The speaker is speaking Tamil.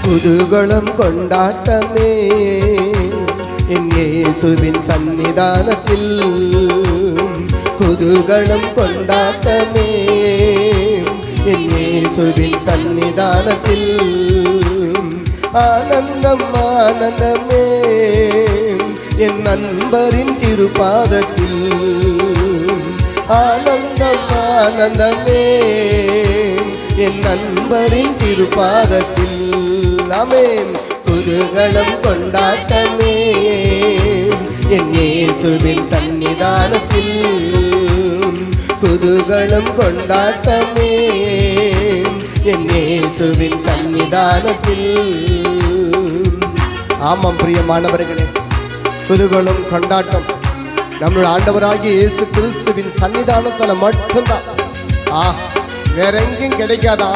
குதூகலம் கொண்டாட்டமே என் இயேசுவின் சந்நிதானத்தில். குதூகலம் கொண்டாட்டமே என் இயேசுவின் சந்நிதானத்தில். ஆனந்தம் ஆனந்தமே என் நண்பரின் திருப்பாதத்தில். ஆனந்தம் ஆனந்தமே என் நண்பரின் திருப்பாதத்தில். ஆமென். குதூகலம் கொண்டாட்டமே என் இயேசுவின் சந்நிதானத்தில். குதூகலம் கொண்டாட்டமே என் இயேசுவின் சந்நிதானத்தில். ஆமாம் பிரியமானவர்களே, குதூகலம் கொண்டாட்டம் நம்முடைய ஆண்டவராகிய இயேசு கிறிஸ்துவின் சன்னிதானத்தில் மட்டும்தான். வேற எங்கேயும் கிடைக்காத